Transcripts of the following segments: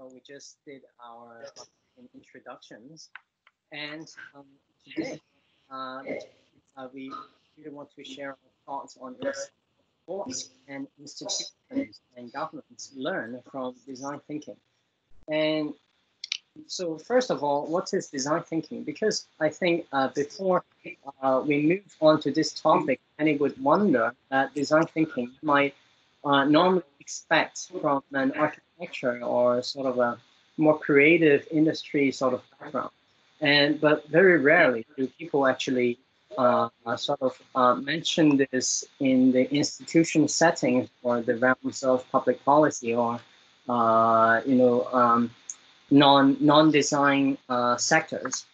So we just did our introductions, and today we really want to share our thoughts on what and institutions and governments learn from design thinking. And so first of all, what is design thinking? Because I think before we move on to this topic, many would wonder that design thinking might normally expect from an architecture or sort of a more creative industry sort of background. But very rarely do people actually mention this in the institution settings or the realms of public policy or non-design sectors.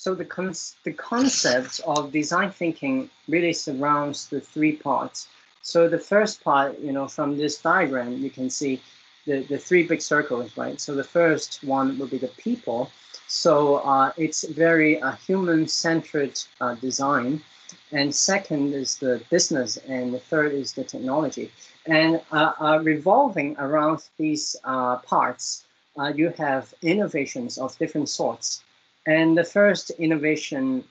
So the concept of design thinking really surrounds the three parts. So the first part, from this diagram, you can see the three big circles, right? So the first one will be the people. So it's very human-centered design. And second is the business, and the third is the technology. And revolving around these parts, you have innovations of different sorts. And the first innovation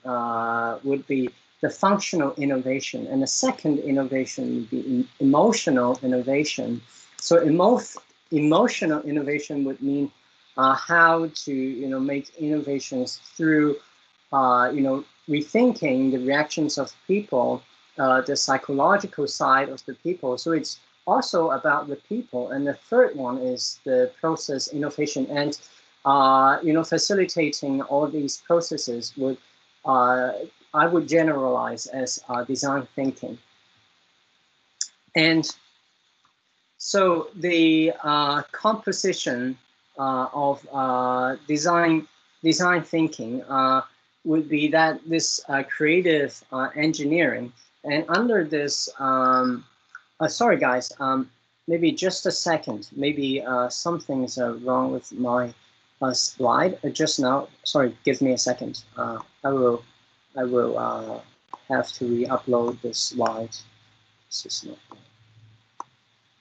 would be the functional innovation, and the second innovation would be emotional innovation. So emotional innovation would mean how to make innovations through rethinking the reactions of people, the psychological side of the people. So it's also about the people. And the third one is the process innovation. And facilitating all these processes would, I would generalize as design thinking. And so the composition of design thinking would be that this creative engineering, and under this, sorry guys, maybe just a second, maybe something's wrong with my slide just now. Sorry, give me a second. I will have to re-upload this slide. This is not,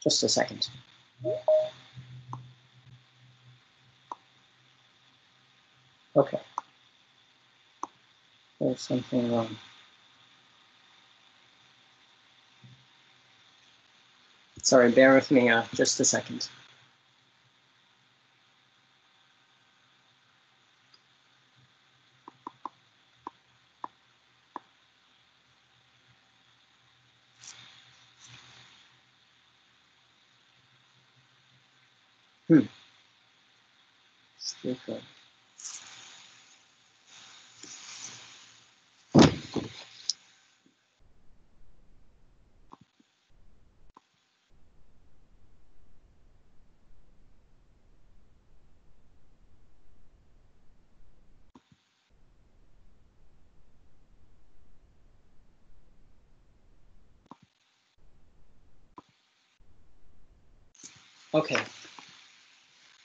just a second. Okay. There's something wrong. Sorry, bear with me just a second. Still good. Okay.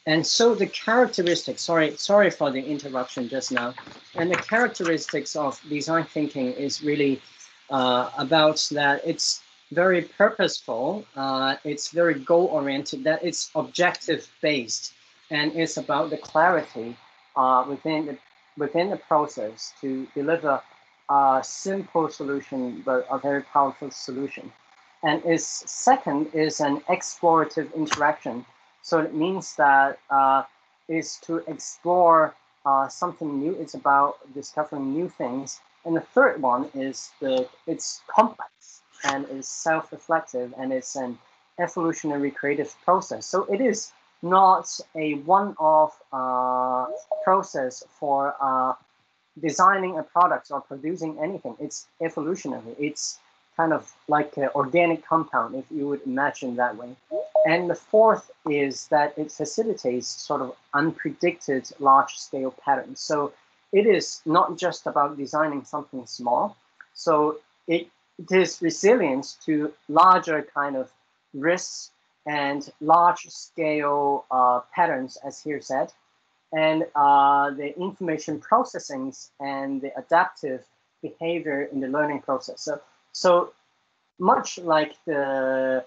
And so the characteristics, sorry for the interruption just now. And the characteristics of design thinking is really about that it's very purposeful, it's very goal-oriented, that it's objective-based, and it's about the clarity within the process to deliver a simple solution, but a very powerful solution. And its second is an explorative interaction. So it means that is to explore something new. It's about discovering new things. And the third one is it's complex and is self-reflective, and it's an evolutionary creative process. So it is not a one-off process for designing a product or producing anything. It's evolutionary. It's kind of like an organic compound, if you would imagine that way. And the fourth is that it facilitates sort of unpredicted large-scale patterns. So it is not just about designing something small. So it is resilience to larger kind of risks and large-scale patterns, as here said, and the information processing and the adaptive behavior in the learning process. So much like the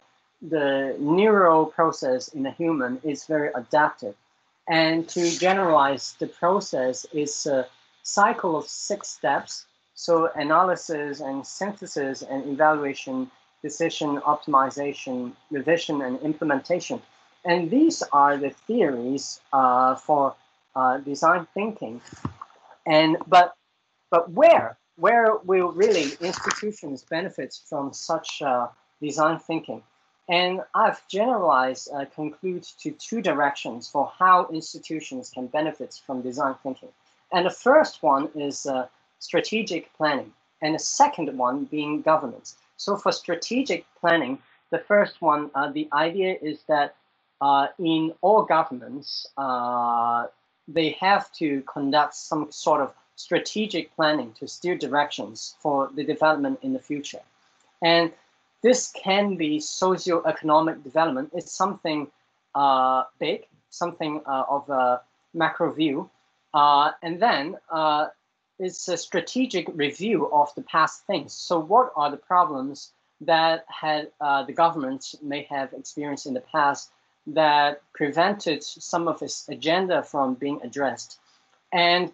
neural process in a human, is very adaptive. And to generalize, the process is a cycle of 6 steps. So analysis and synthesis and evaluation, decision, optimization, revision, and implementation. And these are the theories for design thinking. And but where will really institutions benefit from such design thinking? And I've generalized, conclude to 2 directions for how institutions can benefit from design thinking. And the first one is strategic planning, and the second one being governance. So for strategic planning, the first one, the idea is that in all governments, they have to conduct some sort of strategic planning to steer directions for the development in the future. And this can be socio-economic development. It's something big, something of a macro view. And then it's a strategic review of the past things. So what are the problems that the government may have experienced in the past that prevented some of its agenda from being addressed? And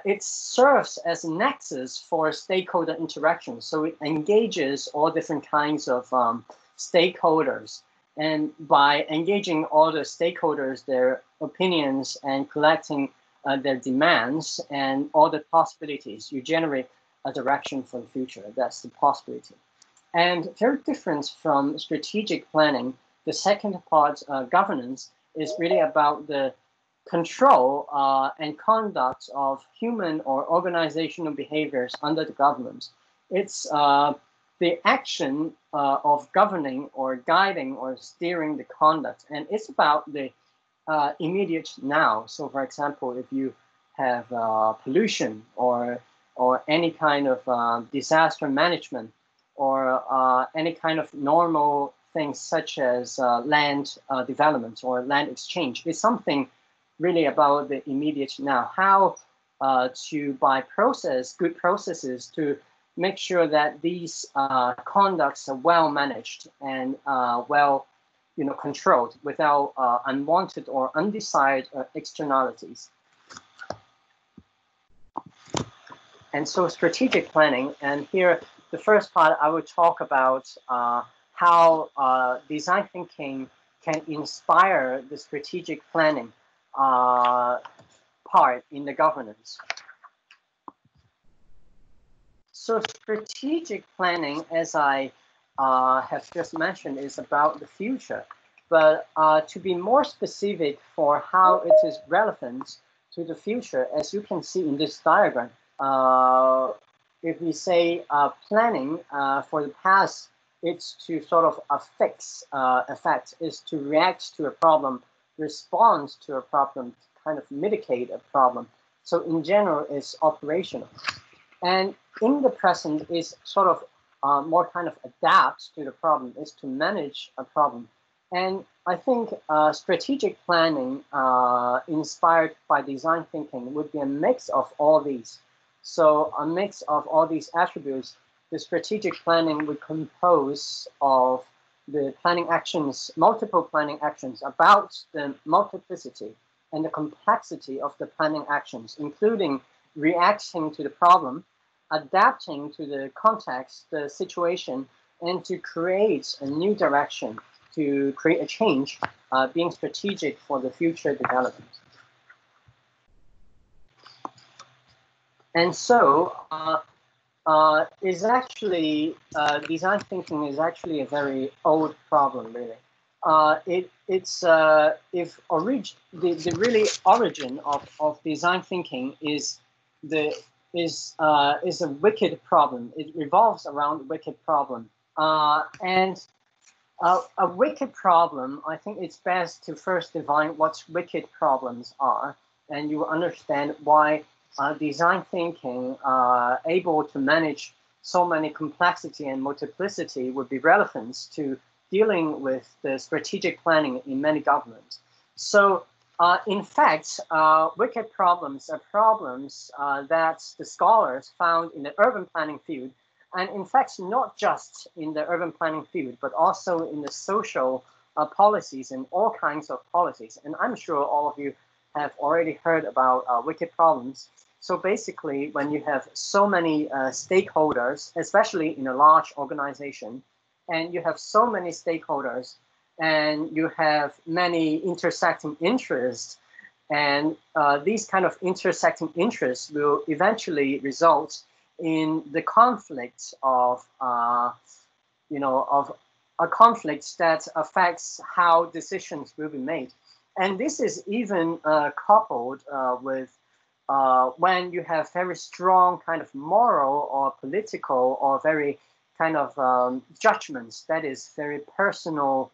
it serves as a nexus for stakeholder interaction. So it engages all different kinds of stakeholders. And by engaging all the stakeholders, their opinions, and collecting their demands and all the possibilities, you generate a direction for the future. That's the possibility. And very different from strategic planning, the second part, governance, is really about the control and conduct of human or organizational behaviors under the government. It's the action of governing or guiding or steering the conduct. And it's about the immediate now. So for example, if you have pollution or any kind of disaster management or any kind of normal things such as land development or land exchange, it's something really about the immediate now. How to, by good processes, to make sure that these conducts are well managed and well controlled without unwanted or undesired externalities. And so strategic planning, and here the first part I will talk about how design thinking can inspire the strategic planning part in the governance. So strategic planning, as I have just mentioned, is about the future. But to be more specific for how it is relevant to the future, as you can see in this diagram, if we say planning for the past, it's to sort of affix effect, is to react to a problem, respond to a problem, kind of mitigate a problem. So in general, it's operational. And in the present is sort of more kind of adapt to the problem, is to manage a problem. And I think strategic planning inspired by design thinking would be a mix of all these. So a mix of all these attributes. The strategic planning would compose of the planning actions, multiple planning actions about the multiplicity and the complexity of the planning actions, including reacting to the problem, adapting to the context, the situation, and to create a new direction, to create a change, being strategic for the future development. And so is actually, design thinking is actually a very old problem, really. It's if the really origin of design thinking is a wicked problem. It revolves around a wicked problem. And a wicked problem, I think it's best to first define what wicked problems are, and you will understand why design thinking able to manage so many complexity and multiplicity would be relevant to dealing with the strategic planning in many governments. So in fact, wicked problems are problems that the scholars found in the urban planning field And in fact, not just in the urban planning field, but also in the social policies and all kinds of policies. And I'm sure all of you have already heard about wicked problems. So basically, when you have so many stakeholders, especially in a large organization, and you have so many stakeholders, and you have many intersecting interests, and these kind of intersecting interests will eventually result in the conflict of, of a conflict that affects how decisions will be made. And this is even coupled with when you have very strong kind of moral or political or very kind of judgments that is very personal,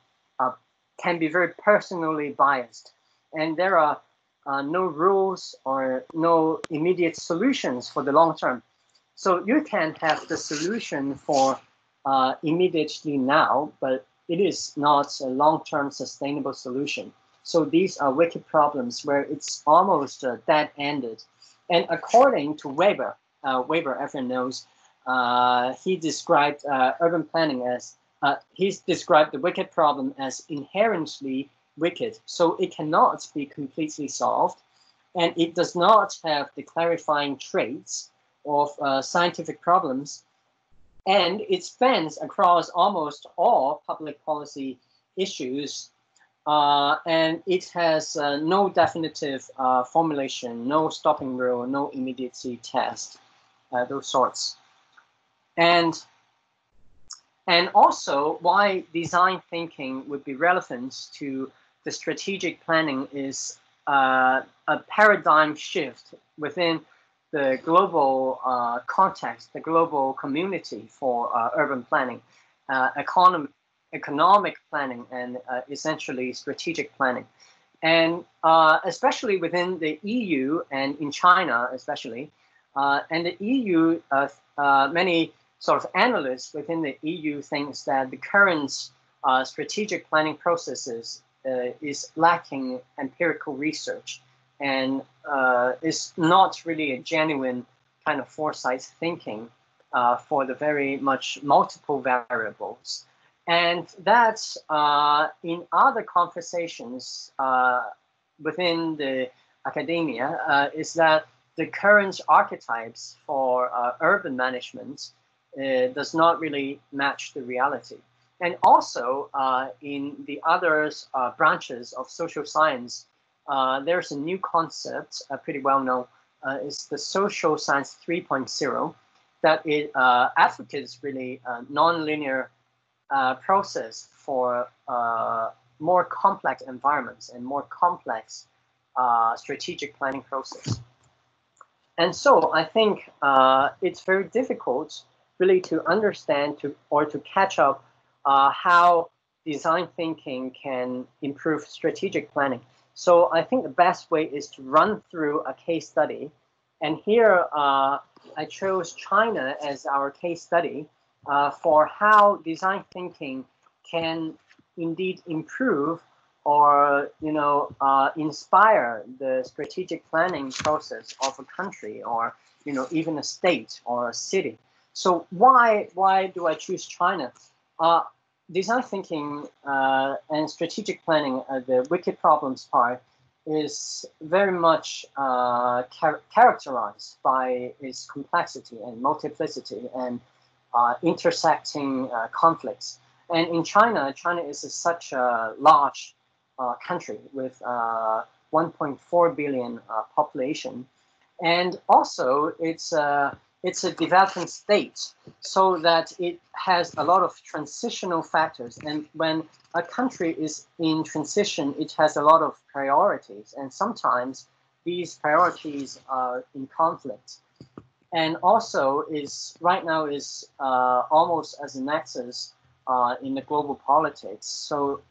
can be very personally biased. And there are no rules or no immediate solutions for the long term. So you can have the solution for immediately now, but it is not a long-term sustainable solution. So these are wicked problems where it's almost dead-ended. And according to Weber, everyone knows, he described urban planning as, he's described the wicked problem as inherently wicked. So it cannot be completely solved, and it does not have the clarifying traits of scientific problems, and it spans across almost all public policy issues, and it has no definitive formulation, no stopping rule, no immediacy test, those sorts. And also why design thinking would be relevant to the strategic planning is a paradigm shift within the global context, the global community for urban planning, economic planning, and essentially strategic planning. And especially within the EU and in China especially, and the EU, many sort of analysts within the EU thinks that the current strategic planning processes is lacking empirical research and is not really a genuine kind of foresight thinking for the very much multiple variables. And that in other conversations within the academia is that the current archetypes for urban management does not really match the reality. And also in the other branches of social science, there's a new concept, pretty well known, is the social science 3.0, that it advocates really a non-linear process for more complex environments and more complex strategic planning process. And so I think it's very difficult really to understand or to catch up how design thinking can improve strategic planning. So I think the best way is to run through a case study. And here I chose China as our case study for how design thinking can indeed improve or inspire the strategic planning process of a country or even a state or a city. So why do I choose China? Design thinking and strategic planning, the wicked problems part, is very much characterized by its complexity and multiplicity and intersecting conflicts. And in China is such a large country with 1.4 billion population, and also it's a developing state, so that it has a lot of transitional factors. And when a country is in transition, it has a lot of priorities, and sometimes these priorities are in conflict. And also right now is almost as a nexus in the global politics. So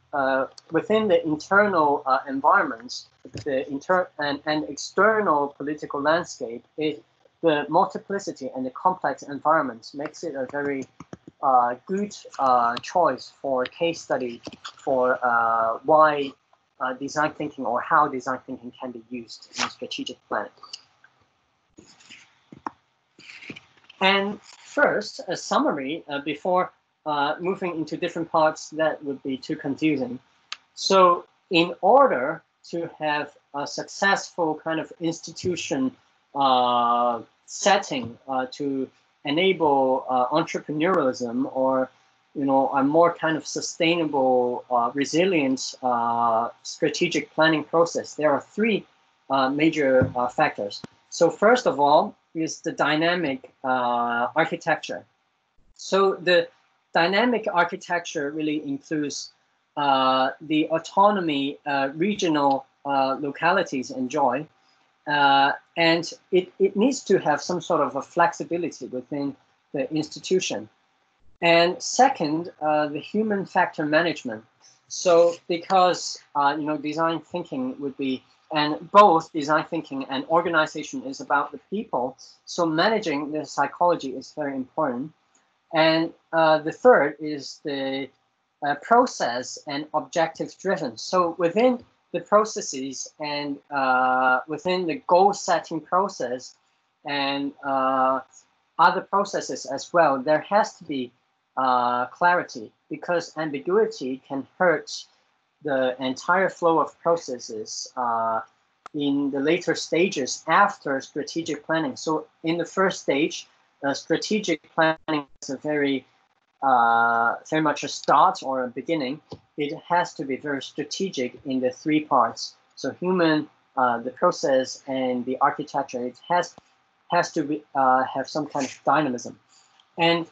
within the internal environments, the and external political landscape, the multiplicity and the complex environment makes it a very good choice for case study for why design thinking or how design thinking can be used in strategic planning. And first, a summary before moving into different parts that would be too confusing. So in order to have a successful kind of institution setting to enable entrepreneurialism, or a more kind of sustainable, resilient strategic planning process, there are three major factors. So first of all is the dynamic architecture. So the dynamic architecture really includes the autonomy regional localities enjoy, and it needs to have some sort of a flexibility within the institution. And second, the human factor management. So because design thinking would be, and both design thinking and organization is about the people, so managing the psychology is very important. And the third is the process and objective driven. So within the processes and within the goal setting process and other processes as well, there has to be clarity, because ambiguity can hurt the entire flow of processes in the later stages after strategic planning. So in the first stage, strategic planning is a very much a start or a beginning. It has to be very strategic in the three parts. So human, the process, and the architecture. It has to be, have some kind of dynamism. And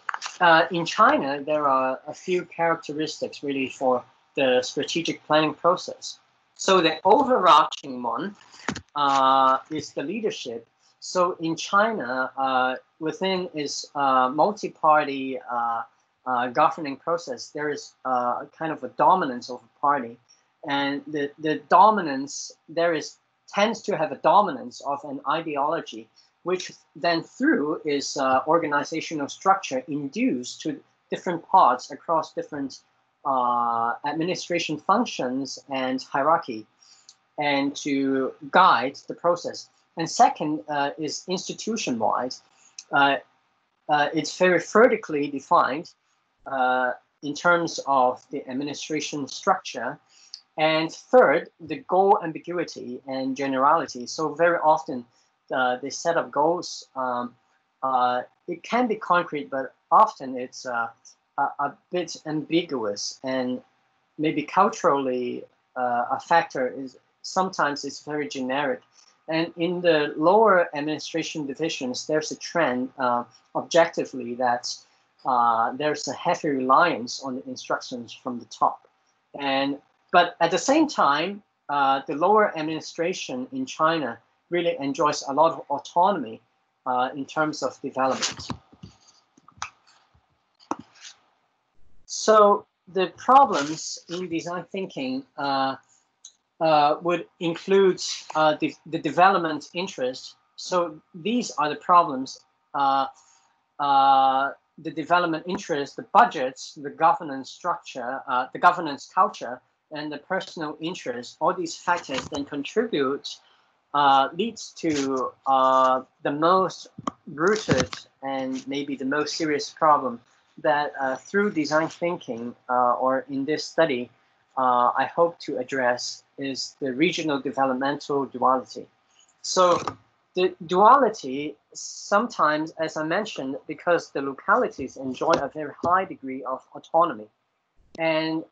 in China, there are a few characteristics really for the strategic planning process. So the overarching one is the leadership. So in China, within its multi-party governing process, there is kind of a dominance of a party, and the dominance tends to have a dominance of an ideology, which then through is organizational structure induced to different parts across different administration functions and hierarchy, and to guide the process. And second is institution-wide. It's very vertically defined in terms of the administration structure. And third, the goal ambiguity and generality. So very often the set of goals, it can be concrete, but often it's a bit ambiguous, and maybe culturally a factor is sometimes it's very generic. And in the lower administration divisions, there's a trend objectively that there's a heavy reliance on the instructions from the top. But at the same time, the lower administration in China really enjoys a lot of autonomy in terms of development. So the problems in design thinking would include the development interest. So these are the problems: the development interest, the budgets, the governance structure, the governance culture, and the personal interest. All these factors then contribute, leads to the most rooted and maybe the most serious problem that through design thinking or in this study, I hope to address is the regional developmental duality. So the duality sometimes, as I mentioned, because the localities enjoy a very high degree of autonomy, and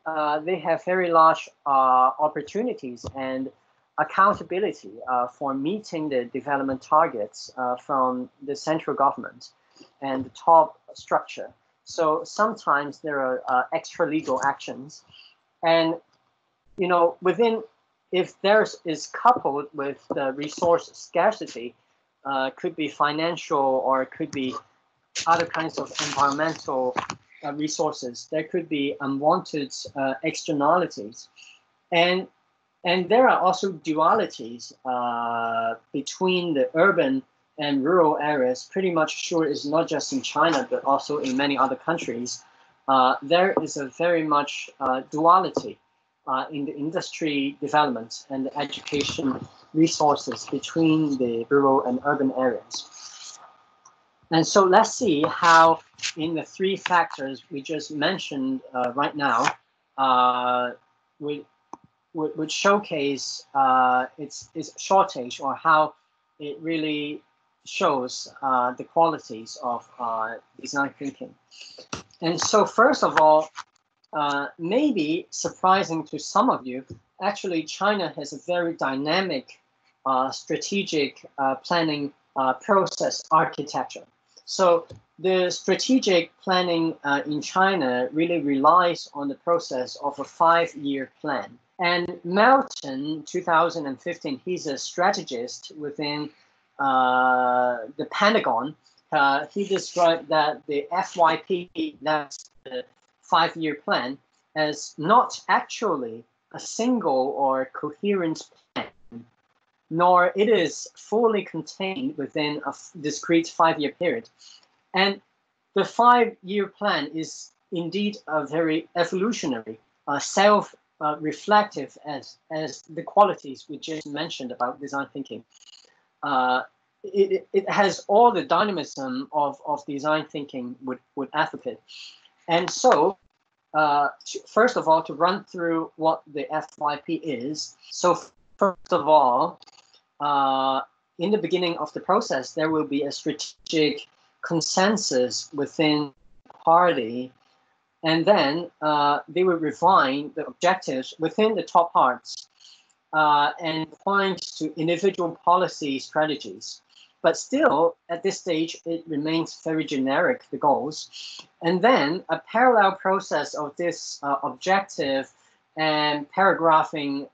they have very large opportunities and accountability for meeting the development targets from the central government and the top structure. So sometimes there are extra legal actions, and within, if theirs is coupled with the resource scarcity, could be financial or could be other kinds of environmental resources. There could be unwanted externalities, and there are also dualities between the urban and rural areas. Pretty much sure it's not just in China, but also in many other countries. There is a very much duality in the industry development and the education resources between the rural and urban areas. And so let's see how in the three factors we just mentioned right now, we would showcase its shortage, or how it really shows the qualities of design thinking. And so first of all, maybe surprising to some of you, actually China has a very dynamic strategic planning process architecture. So the strategic planning in China really relies on the process of a 5-year plan. And Melton, 2015, he's a strategist within the Pentagon. He described that the FYP, that's the 5-year plan, as not actually a single or coherent plan, nor it is fully contained within a discrete 5-year period. And the 5-year plan is indeed a very evolutionary, self-reflective as the qualities we just mentioned about design thinking. It has all the dynamism of design thinking would advocate. And so, first of all, to run through what the FYP is. So first of all, in the beginning of the process, there will be a strategic consensus within the party, and then they will refine the objectives within the top parts and point to individual policy strategies. But still, at this stage, it remains very generic, the goals. And then a parallel process of this objective and paragraphing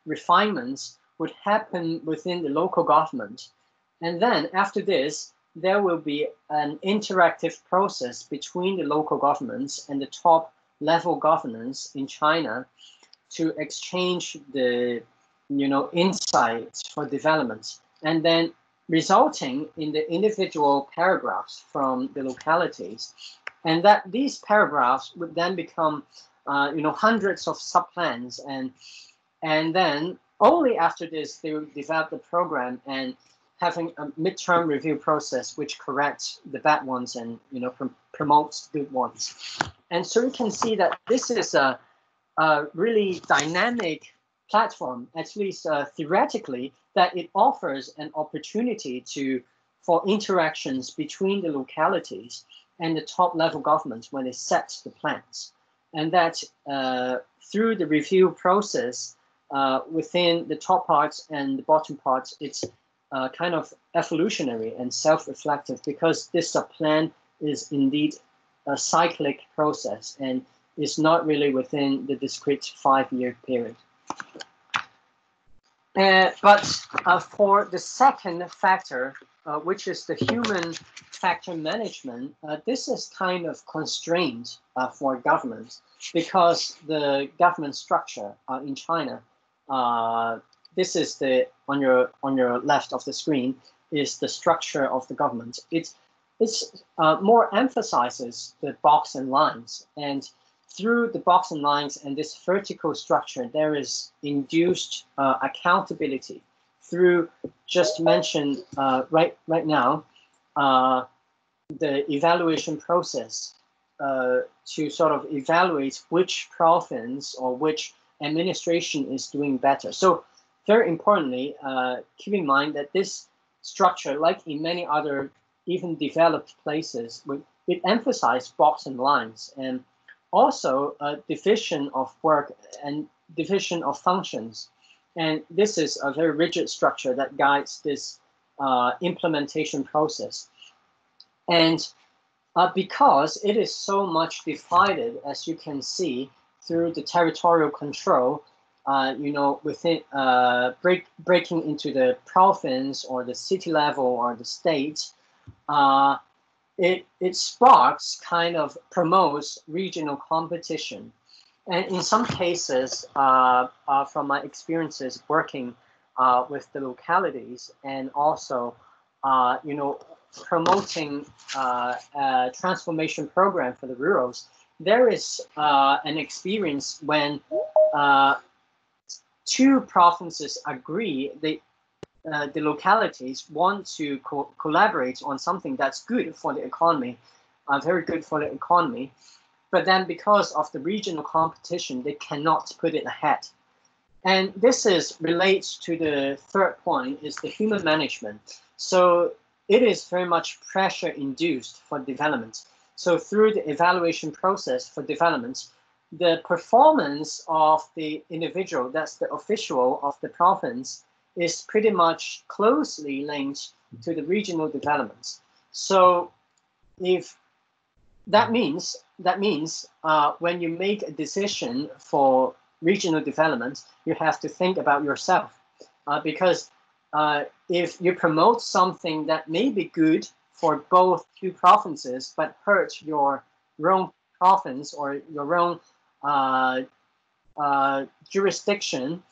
refinements would happen within the local government. And then after this, there will be an interactive process between the local governments and the top level governance in China to exchange the insights for development, and then resulting in the individual paragraphs from the localities. And that these paragraphs would then become hundreds of subplans, and then only after this they will develop the program and having a midterm review process which corrects the bad ones and promotes good ones. And so you can see that this is a really dynamic platform, at least theoretically, that it offers an opportunity for interactions between the localities and the top level governments when they set the plans. And that through the review process within the top parts and the bottom parts, it's kind of evolutionary and self-reflective, because this plan is indeed a cyclic process and is not really within the discrete 5-year period. But for the second factor, which is the human factor management, this is kind of constrained for government, because the government structure in China, this is the on your left of the screen, is the structure of the government. It's more emphasizes the box and lines, and through the box and lines and this vertical structure, there is induced accountability through just mentioned right now the evaluation process to sort of evaluate which province or which administration is doing better. So very importantly, keep in mind that this structure, like in many other even developed places, it emphasizes box and lines, and also a division of work and division of functions. And this is a very rigid structure that guides this implementation process. And because it is so much divided, as you can see, through the territorial control, within breaking into the province or the city level or the state, it sparks, kind of promotes regional competition. And in some cases, from my experiences working with the localities and also, promoting a transformation program for the rurals, there is an experience when two provinces agree, the localities want to collaborate on something that's good for the economy, very good for the economy, but then because of the regional competition, they cannot put it ahead. And this relates to the third point, is the human management. So it is very much pressure induced for development. So through the evaluation process for development, the performance of the individual, that's the official of the province, is pretty much closely linked to the regional developments. So if that means when you make a decision for regional development, you have to think about yourself, because if you promote something that may be good for both two provinces but hurt your own province or your own jurisdiction,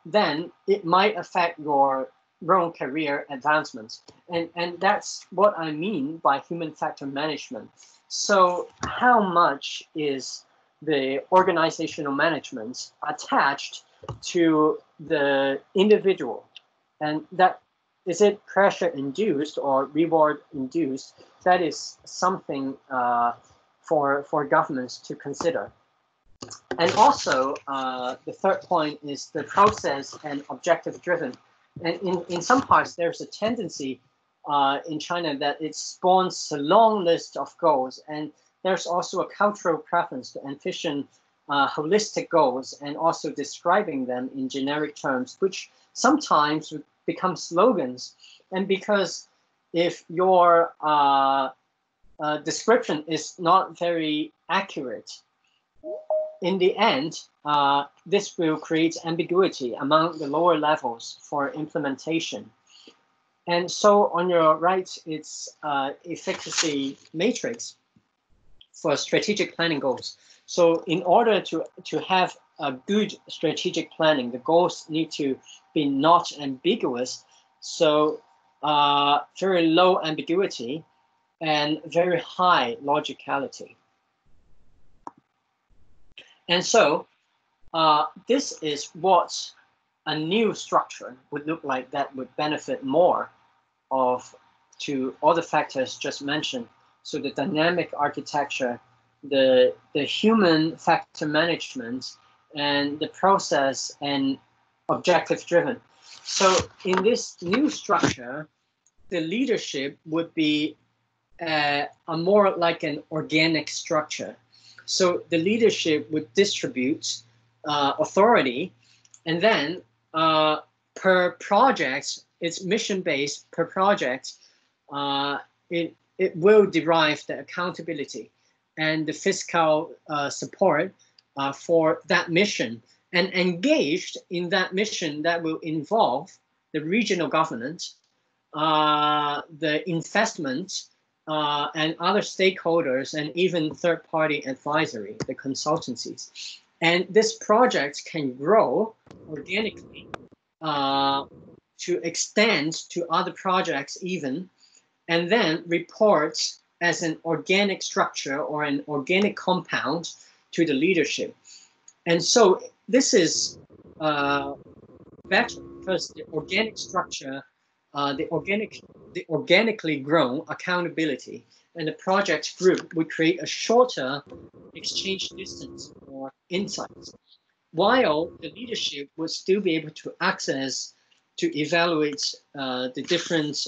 then it might affect your own career advancement. And that's what I mean by human factor management. So how much is the organizational management attached to the individual? And that, is it pressure induced or reward induced? That is something for governments to consider. And also, the third point is the process and objective driven. And in some parts, there's a tendency in China that it spawns a long list of goals. And there's also a cultural preference to envision holistic goals and also describing them in generic terms, which sometimes become slogans. And because if your description is not very accurate, in the end, this will create ambiguity among the lower levels for implementation. And so on your right, it's efficacy matrix for strategic planning goals. So in order to have a good strategic planning, the goals need to be not ambiguous. So very low ambiguity and very high logicality. And so this is what a new structure would look like that would benefit more to all the factors just mentioned. So the dynamic architecture, the human factor management, and the process and objective driven. So in this new structure, the leadership would be a more like an organic structure. So the leadership would distribute authority, and then per project, it's mission-based per project, it will derive the accountability and the fiscal support for that mission, and engaged in that mission that will involve the regional government, the investment, and other stakeholders, and even third-party advisory, the consultancies. And this project can grow organically to extend to other projects even, and then report as an organic structure or an organic compound to the leadership. And so this is better because the organic structure, the organically grown accountability, and the project group would create a shorter exchange distance or insights, while the leadership would still be able to access to evaluate the different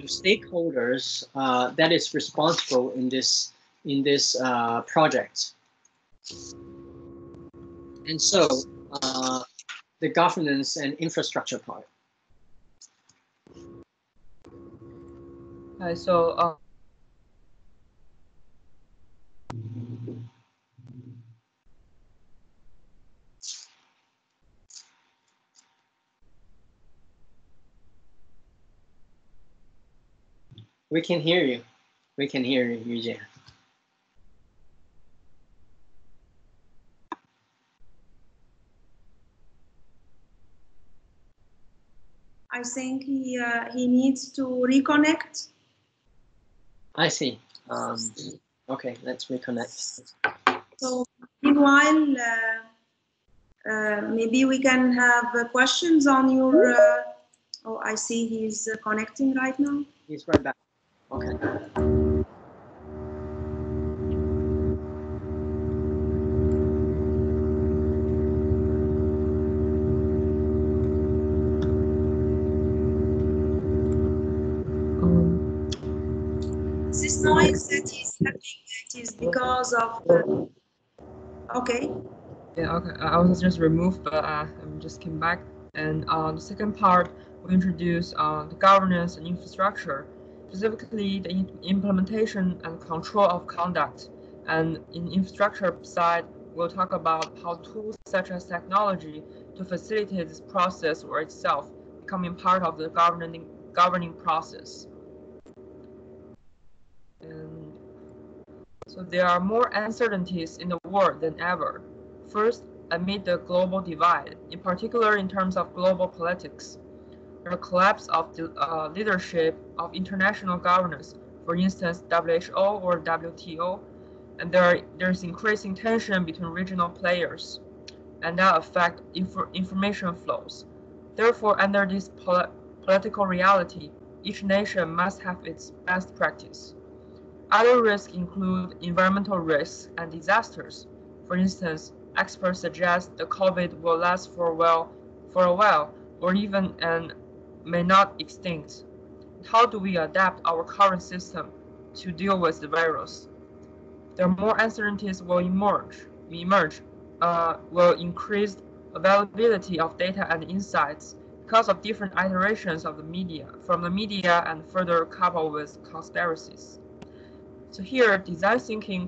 stakeholders that is responsible in this project. And so the governance and infrastructure part. We can hear you. We can hear you, Yujie. I think he needs to reconnect. I see. Okay, let's reconnect. So meanwhile, maybe we can have questions on your. Oh, I see he's connecting right now. He's right back. Okay. This noise that is happening, it is because of the. Okay. Yeah, okay. I was just removed, but I just came back. And the second part, we introduce the governance and infrastructure, specifically the implementation and control of conduct. And in infrastructure side, we'll talk about how tools such as technology to facilitate this process or itself becoming part of the governing process. And so there are more uncertainties in the world than ever. First, amid the global divide, in particular in terms of global politics, the collapse of the leadership of international governance, for instance, WHO or WTO, and there's increasing tension between regional players, and that affect information flows. Therefore, under this political reality, each nation must have its best practice. Other risks include environmental risks and disasters. For instance, experts suggest the COVID will last for a while, or even and may not extinct. How do we adapt our current system to deal with the virus? There are more uncertainties will will increase availability of data and insights because of different iterations of the media, and further coupled with conspiracies. So here, design thinking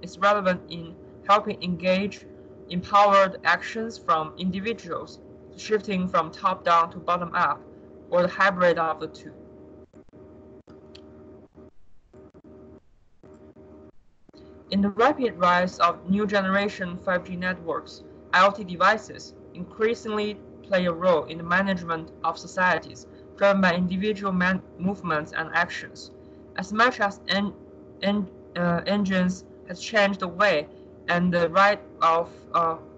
is relevant in helping engage empowered actions from individuals, shifting from top down to bottom up, or the hybrid of the two. In the rapid rise of new generation 5G networks, IoT devices increasingly play a role in the management of societies driven by individual movements and actions. As much as engines has changed the way and the right of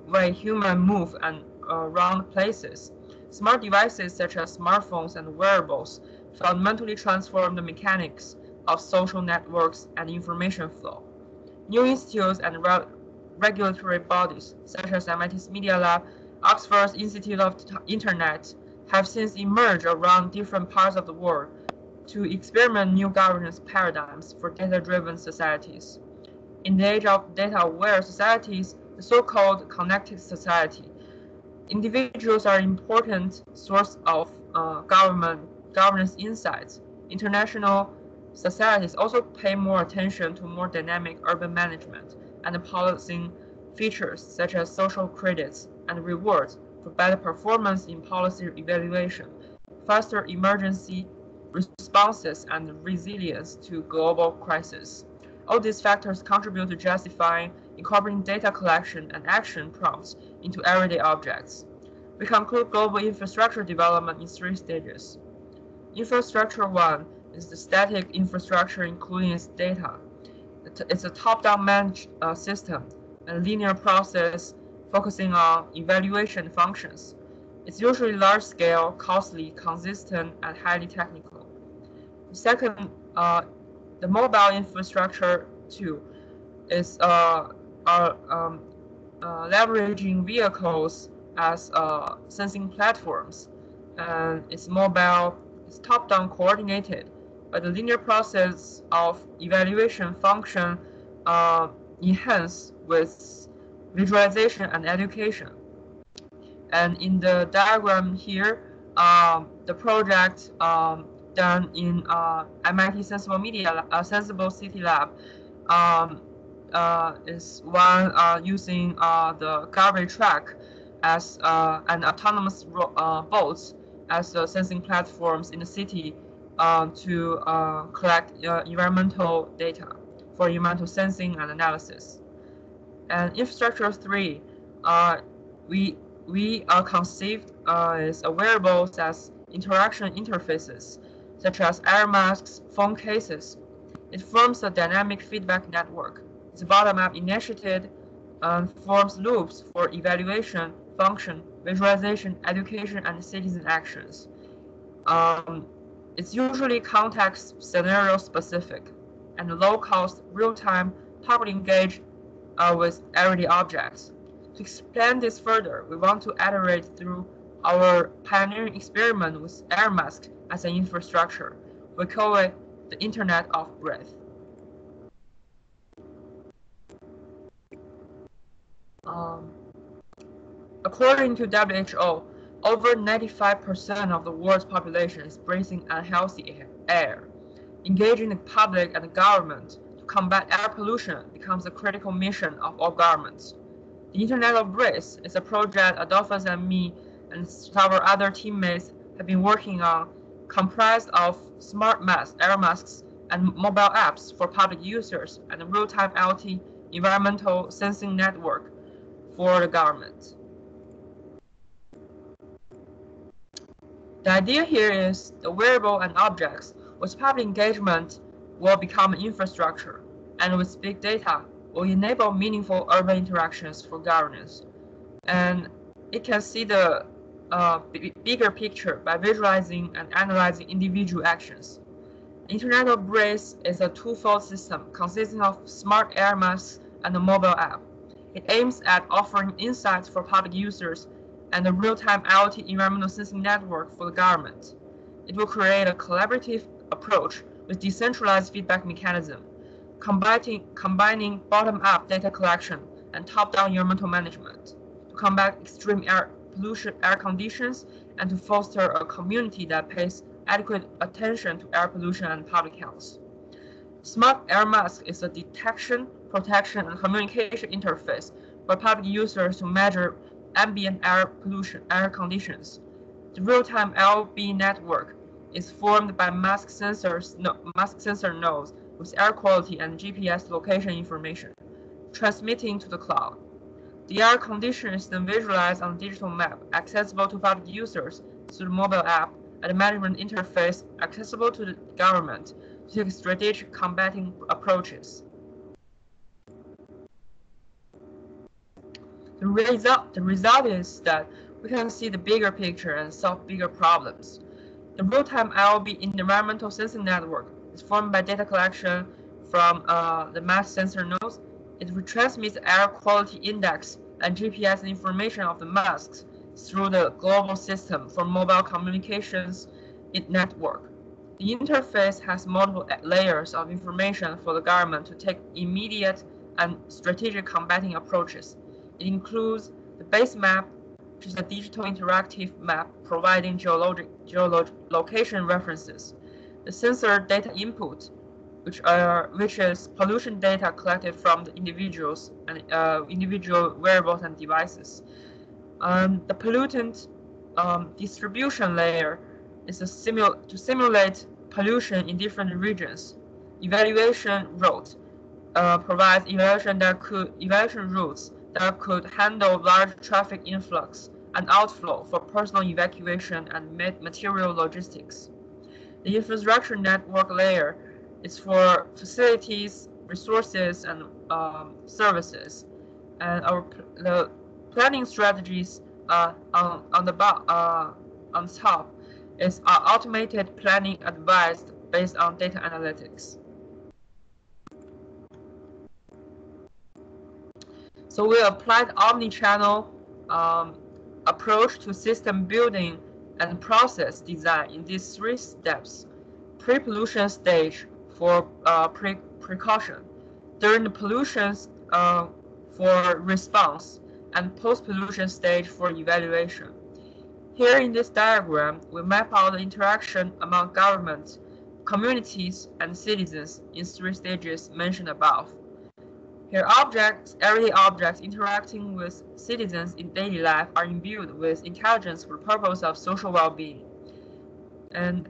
way humans move and around places, smart devices such as smartphones and wearables fundamentally transform the mechanics of social networks and information flow. New institutes and regulatory bodies such as MIT's Media Lab, Oxford's Institute of Internet have since emerged around different parts of the world to experiment new governance paradigms for data-driven societies. In the age of data-aware societies, the so-called connected society, individuals are an important source of governance insights. International societies also pay more attention to more dynamic urban management and policing features such as social credits and rewards for better performance in policy evaluation, faster emergency responses, and resilience to global crises. All these factors contribute to justifying incorporating data collection and action prompts into everyday objects. We conclude global infrastructure development in 3 stages. Infrastructure 1 is the static infrastructure including its data. It's a top-down managed system and linear process focusing on evaluation functions. It's usually large-scale, costly, consistent, and highly technical. Second, the mobile infrastructure 2 is leveraging vehicles as sensing platforms, and it's mobile, it's top-down coordinated, but the linear process of evaluation function enhanced with visualization and education. And in the diagram here, the project done in MIT Sensible City Lab is one using the garbage truck as an autonomous boats as sensing platforms in the city to collect environmental data for environmental sensing and analysis. And infrastructure 3, we conceived as wearables as interaction interfaces, such as air masks, phone cases. It forms a dynamic feedback network. It's a bottom-up initiative and forms loops for evaluation, function, visualization, education, and citizen actions. It's usually context scenario specific and low cost, real time, target engaged with everyday objects. To explain this further, we want to iterate through our pioneering experiment with air mask as an infrastructure. We call it the Internet of Breath. According to WHO, over 95% of the world's population is breathing unhealthy air. Engaging the public and the government to combat air pollution becomes a critical mission of all governments. The Internet of Breath is a project Adolphus and me and several other teammates have been working on, comprised of smart masks, air masks, and mobile apps for public users and a real-time IoT environmental sensing network for the government. The idea here is the wearable and objects with public engagement will become an infrastructure, and with big data will enable meaningful urban interactions for governance. And it can see the bigger picture by visualizing and analyzing individual actions. The Internet of Breath is a twofold system consisting of smart air masks and a mobile app. It aims at offering insights for public users and a real-time IoT environmental sensing network for the government. It will create a collaborative approach with decentralized feedback mechanism, combining bottom-up data collection and top-down environmental management to combat extreme air pollution, air conditions, and to foster a community that pays adequate attention to air pollution and public health. Smart Air Mask is a detection, protection, and communication interface for public users to measure ambient air pollution, air conditions. The real-time LB network is formed by mask sensor nodes with air quality and GPS location information, transmitting to the cloud. The air condition is then visualized on a digital map, accessible to public users through the mobile app, and a management interface accessible to the government to take strategic combating approaches. The result is that we can see the bigger picture and solve bigger problems. The real-time IoB environmental sensing network is formed by data collection from the mask sensor nodes. It retransmits air quality index and GPS information of the masks through the global system for mobile communications network. The interface has multiple layers of information for the government to take immediate and strategic combating approaches. It includes the base map, which is a digital interactive map providing geolocation references, the sensor data input, which is pollution data collected from the individuals and individual wearables and devices. The pollutant distribution layer is to simulate pollution in different regions. Evaluation route provides evaluation routes that could handle large traffic influx and outflow for personal evacuation and material logistics. The infrastructure network layer is for facilities, resources, and services. And the planning strategies on top is automated planning advised based on data analytics. So we applied omni-channel approach to system building and process design in these 3 steps: pre-pollution stage for precaution, during the pollution for response, and post-pollution stage for evaluation. Here in this diagram, we map out the interaction among governments, communities, and citizens in 3 stages mentioned above. Here, everyday objects interacting with citizens in daily life are imbued with intelligence for the purpose of social well-being. And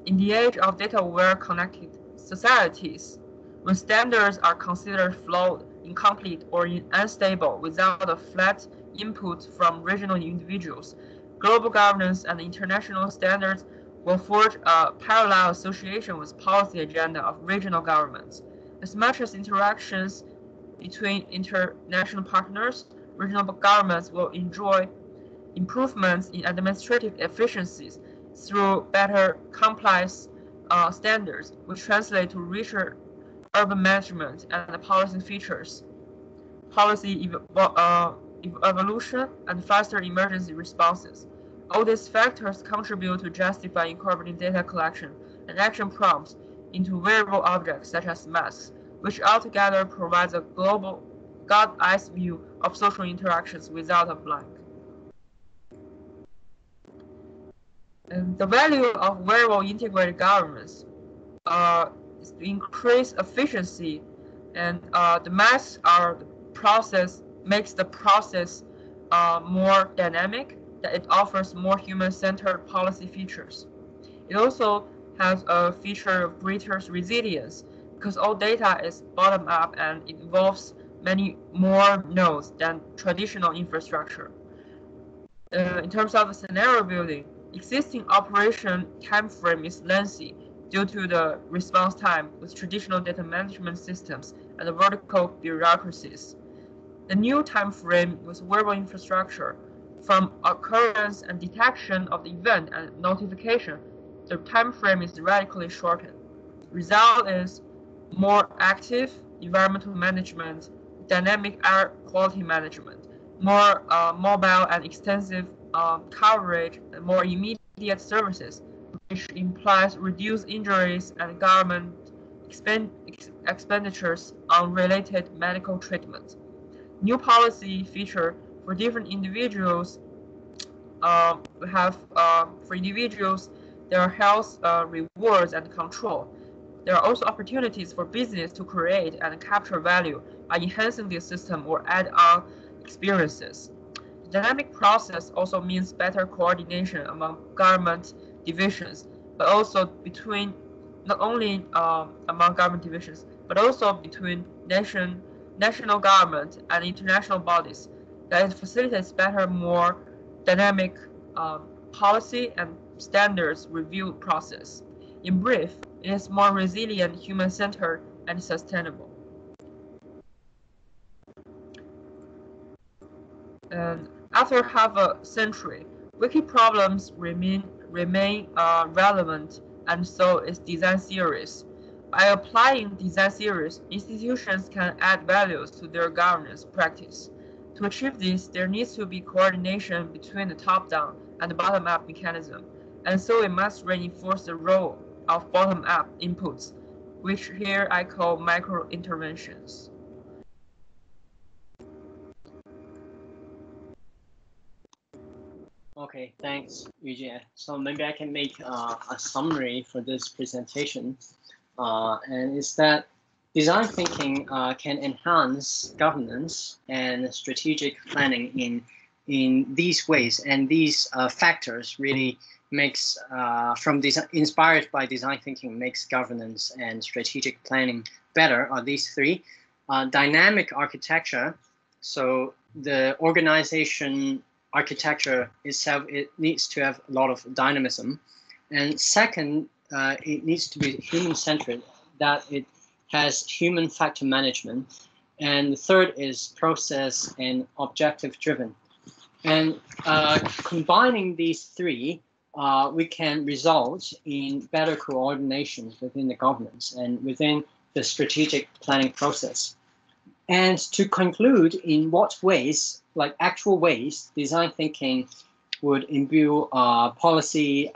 in the age of data-aware connected societies, when standards are considered flawed, incomplete, or unstable without a flat input from regional individuals, global governance and international standards will forge a parallel association with policy agenda of regional governments. As much as interactions between international partners, regional governments will enjoy improvements in administrative efficiencies through better compliance standards, which translate to richer urban management and policy features, policy evolution, and faster emergency responses. All these factors contribute to justify incorporating data collection and action prompts into wearable objects such as masks, which altogether provides a global God's-eye view of social interactions without a blank. And the value of wearable integrated governments is to increase efficiency, and the masks are the process makes the process more dynamic. That it offers more human-centered policy features. It also has a feature of greater resilience because all data is bottom-up and it involves many more nodes than traditional infrastructure. In terms of scenario building, existing operation time frame is lengthy due to the response time with traditional data management systems and the vertical bureaucracies. The new time frame with wearable infrastructure, from occurrence and detection of the event and notification, the time frame is radically shortened. Result is more active environmental management, dynamic air quality management, more mobile and extensive coverage, and more immediate services, which implies reduced injuries and government expenditures on related medical treatment. New policy feature for different individuals we have for individuals their health rewards and control. There are also opportunities for business to create and capture value by enhancing the system or add-on experiences. The dynamic process also means better coordination among government divisions, but also between not only among government divisions, but also between national government and international bodies. That it facilitates better, more dynamic policy and standards review process. In brief, it is more resilient, human-centered, and sustainable. And after half a century, wiki problems remain relevant, and so is design theories. By applying design theories, institutions can add values to their governance practice. To achieve this, there needs to be coordination between the top-down and the bottom-up mechanism, and so it must reinforce the role of bottom-up inputs, which here I call micro-interventions. Okay, thanks, Yujie. So maybe I can make a summary for this presentation, and it's that design thinking can enhance governance and strategic planning in these ways, and these factors really makes from design, inspired by design thinking, makes governance and strategic planning better. Are these three: dynamic architecture, so the organization architecture itself, it needs to have a lot of dynamism, and second, it needs to be human-centered, that it has human factor management, and the third is process and objective-driven. And combining these three, we can result in better coordination within the governance and within the strategic planning process. And to conclude, in what ways, like actual ways, design thinking would imbue policy,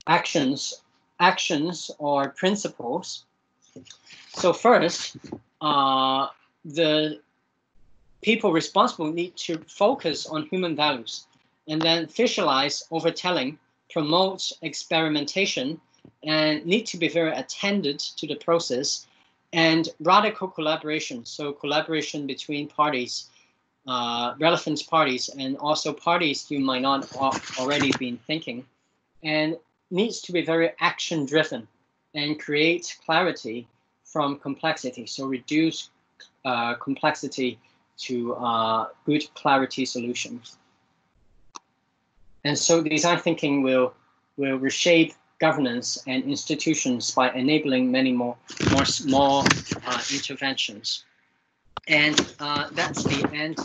actions or principles. So first, the people responsible need to focus on human values and then visualize overtelling, promote experimentation, and need to be very attended to the process, and radical collaboration. So collaboration between parties, relevant parties, and also parties you might not already been thinking, and needs to be very action driven and create clarity from complexity. So reduce complexity to good clarity solutions. And so design thinking will reshape governance and institutions by enabling many more small interventions. And that's the end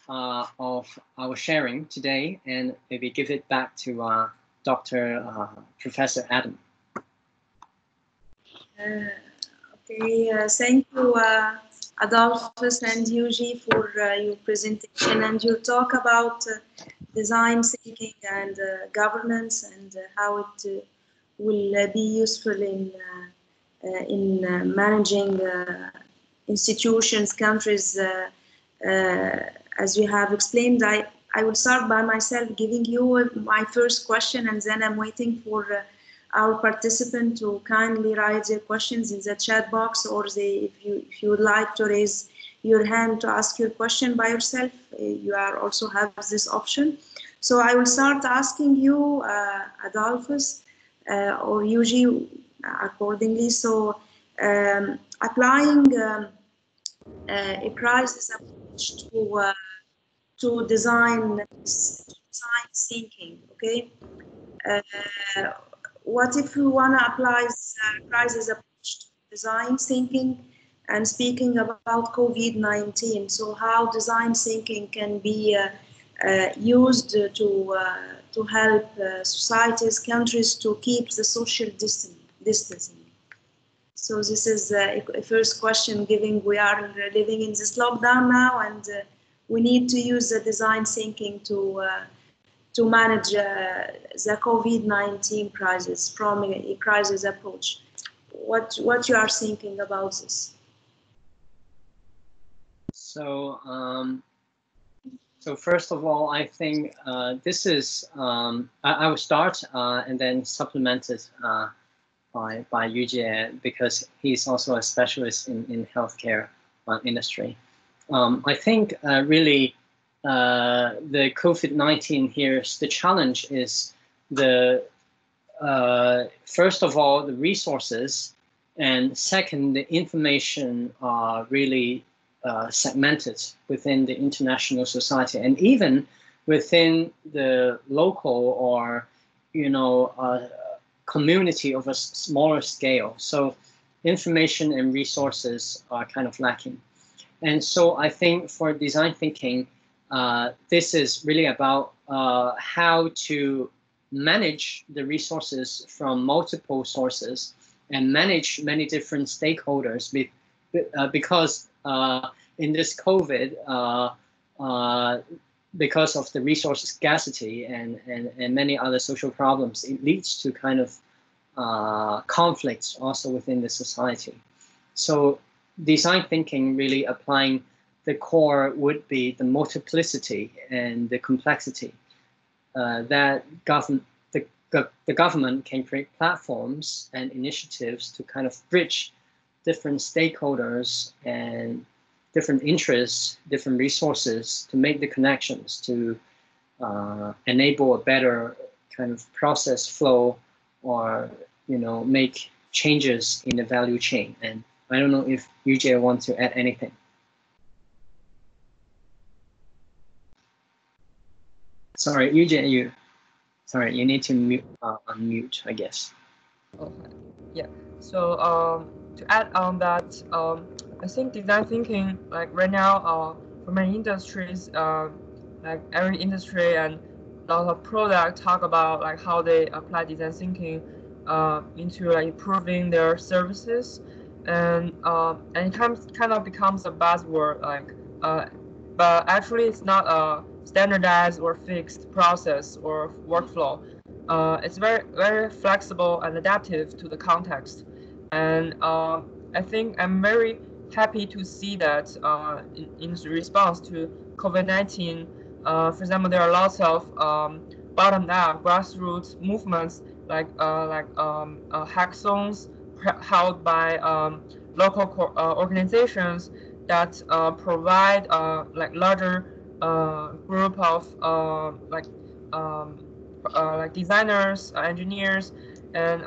of our sharing today, and maybe give it back to Professor Adam. Thank you, Adolphus and Yujie, for your presentation and your talk about design thinking and governance, and how it will be useful in managing institutions, countries. As you have explained, I will start by myself giving you my first question, and then I'm waiting for our participant to kindly write their questions in the chat box, or if you would like to raise your hand to ask your question by yourself, you also have this option. So I will start asking you, Adolphus or Yujie, accordingly. So applying a crisis approach to design thinking, okay? What if we want to apply crisis approach to design thinking and speaking about COVID-19? So how design thinking can be used to help societies, countries to keep the social distancing? So this is a first question, given we are living in this lockdown now, and we need to use the design thinking to manage the COVID-19 crisis from a crisis approach. What you are thinking about this? So, so first of all, I think this is I will start and then supplement it by Yujie, because he's also a specialist in healthcare industry. I think really. The COVID-19 here, the challenge is first of all, the resources, and second, the information are really segmented within the international society, and even within the local or, community of a smaller scale. So information and resources are kind of lacking. And so I think for design thinking, this is really about how to manage the resources from multiple sources and manage many different stakeholders, because in this COVID, because of the resource scarcity and many other social problems, it leads to kind of conflicts also within the society. So design thinking really applying the core would be the multiplicity and the complexity that the government can create platforms and initiatives to kind of bridge different stakeholders and different interests, different resources, to make the connections to enable a better kind of process flow, or make changes in the value chain. And I don't know if Yujie wants to add anything. Sorry, Yujie, you need to unmute, I guess. Okay. Yeah. So to add on that, I think design thinking, like right now, for many industries, like every industry and a lot of products talk about like how they apply design thinking into like improving their services, and it kind of becomes a buzzword, like but actually it's not a standardized or fixed process or workflow. It's very flexible and adaptive to the context, and I think I'm very happy to see that in response to COVID-19, for example, there are lots of bottom-up grassroots movements like hackathons held by local organizations that provide like larger group of like designers, engineers, and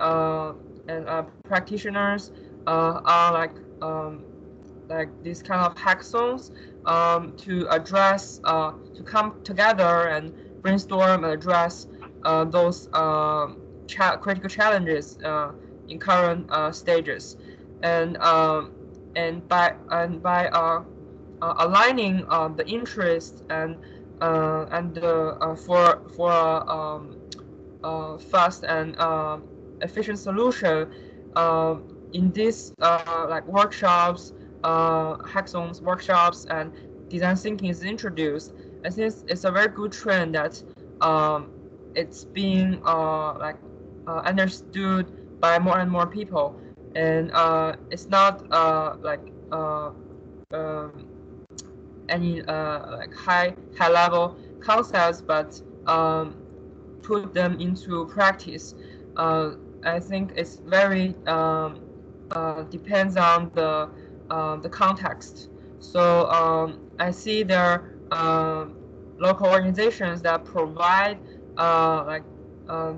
practitioners are like these kind of hackathons to address to come together and brainstorm and address those critical challenges in current stages, and by aligning the interest and for fast and efficient solution in these like workshops, hackathons, workshops, and design thinking is introduced. I think it's a very good trend that it's being understood by more and more people, and it's not any like high level concepts, but put them into practice. I think it's very depends on the context. So I see there are local organizations that provide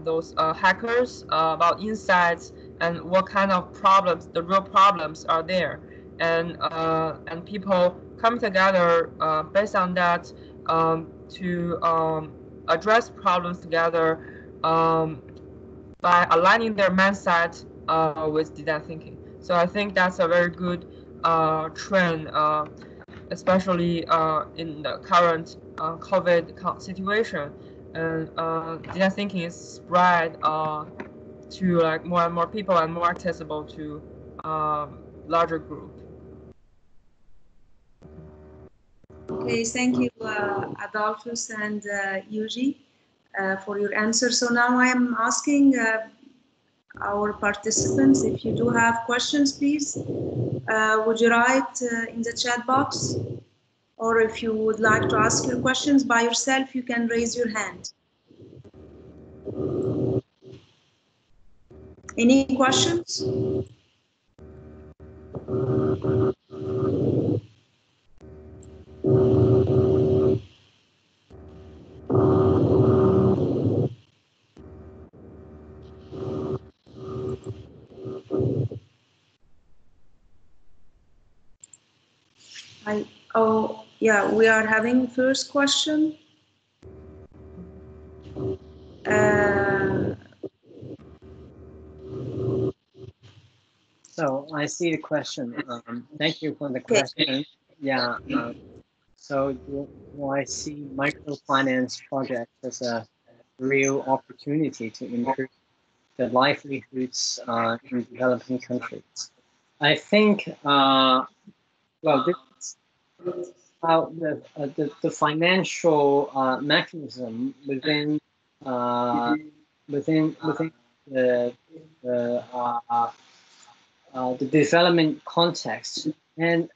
those hackers about insights and what kind of problems, the real problems are there, and people come together based on that to address problems together by aligning their mindset with design thinking. So I think that's a very good trend, especially in the current COVID situation. And design thinking is spread to like more and more people and more accessible to larger group. Okay, thank you, Adolphus and Yujie, for your answer. So now I am asking our participants, if you do have questions, please, would you write in the chat box? Or if you would like to ask your questions by yourself, you can raise your hand. Any questions? Oh, yeah, we are having first question. So I see the question. Thank you for the question. Yeah. So do I see microfinance projects as a real opportunity to improve the livelihoods in developing countries? I think, well, the financial mechanism within the development context, and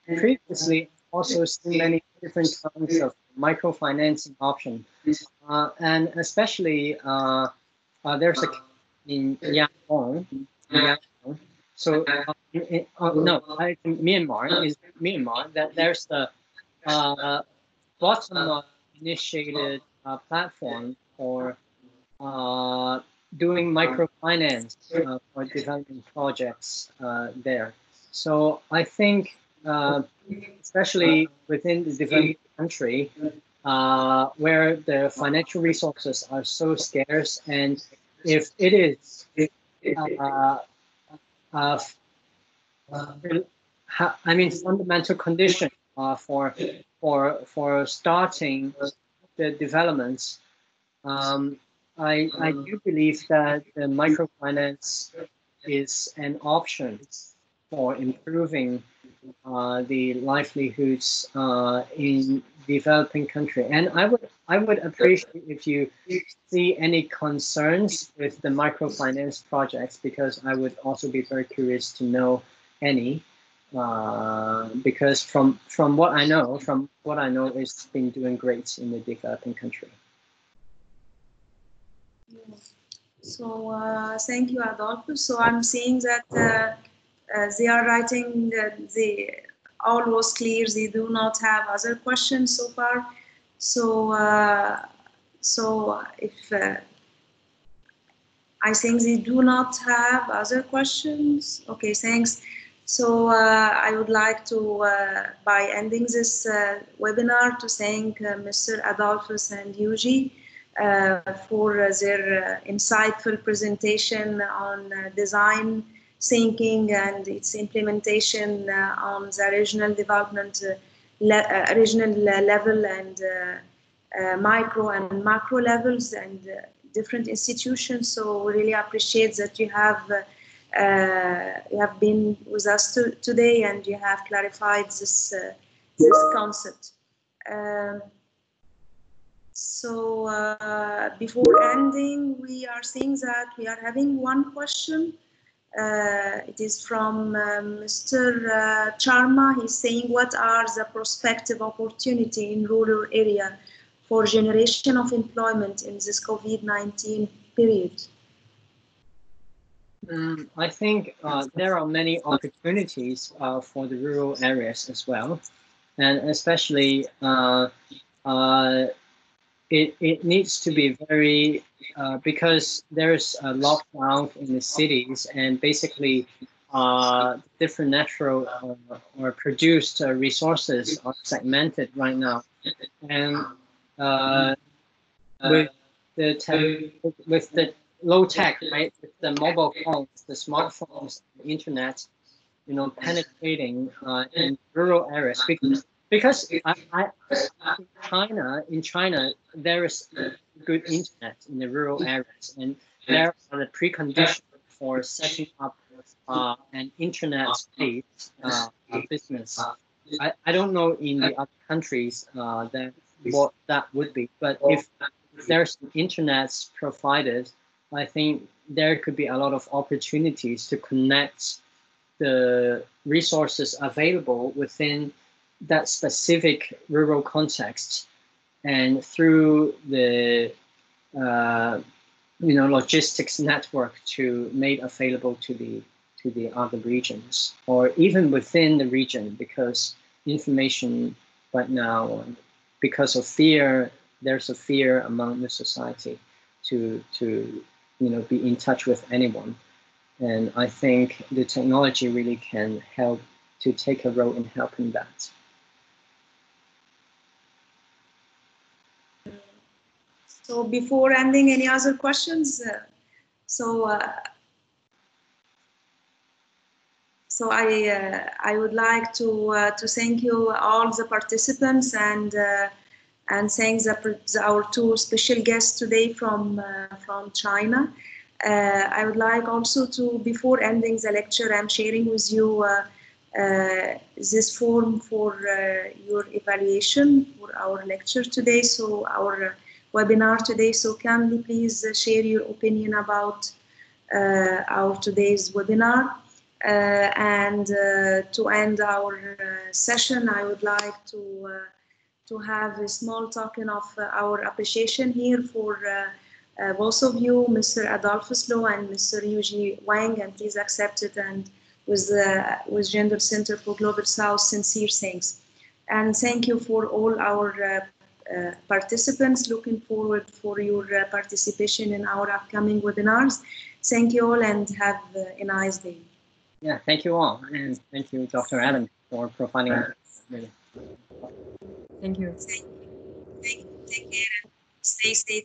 previously also seen many different kinds of microfinancing options, and especially there's a in Wang. So Myanmar that there's the bottom-up initiated platform for doing microfinance for development projects there. So I think, especially within the developing country, where the financial resources are so scarce, and if it is, I mean, fundamental condition for starting the developments. I do believe that the microfinance is an option for improving the livelihoods in developing country, and I would appreciate if you see any concerns with the microfinance projects, because I would also be very curious to know any, because from what I know, it's been doing great in the developing country. So thank you, Adolphus. So I'm seeing that they are writing that all was clear. They do not have other questions so far. So if I think they do not have other questions. Okay, thanks. So I would like to, by ending this webinar, to thank Mr. Adolphus and Yujie for their insightful presentation on design thinking and its implementation on the regional development, regional level and micro and macro levels and different institutions. So we really appreciate that you have been with us today and you have clarified this concept. Before ending, we are seeing that we are having one question. It is from Mr. Charma. He's saying, what are the prospective opportunity in rural area for generation of employment in this COVID-19 period? I think there are many opportunities for the rural areas as well, and especially it needs to be very because there's a lockdown in the cities, and basically different natural or produced resources are segmented right now, and with the low tech, right, with the mobile phones, the smartphones, the internet, you know, penetrating in rural areas, because in China there is good internet in the rural areas, and there are the preconditions for setting up an internet-based business. I don't know in the other countries what that would be, but if there's internet provided, I think there could be a lot of opportunities to connect the resources available within that specific rural context, and through the logistics network to make available to the other regions, or even within the region, because information right now, because of fear, there's a fear among the society to be in touch with anyone. And I think the technology really can help to take a role in helping that. So before ending, any other questions? I would like to thank you all the participants and thank our two special guests today from China. I would like also to, before ending the lecture, I'm sharing with you this form for your evaluation for our lecture today. So our webinar today. So kindly please share your opinion about our today's webinar. And to end our session, I would like to have a small token of our appreciation here for both of you, Mr. Adolphus and Mr. Yujie Wang, and please accept it, and with Jindal Center for Global South, sincere thanks. And thank you for all our participants. Looking forward for your participation in our upcoming webinars. Thank you all and have a nice day. Yeah, thank you all, and thank you, Dr. Adam, for providing. Thank you. Take care and stay safe.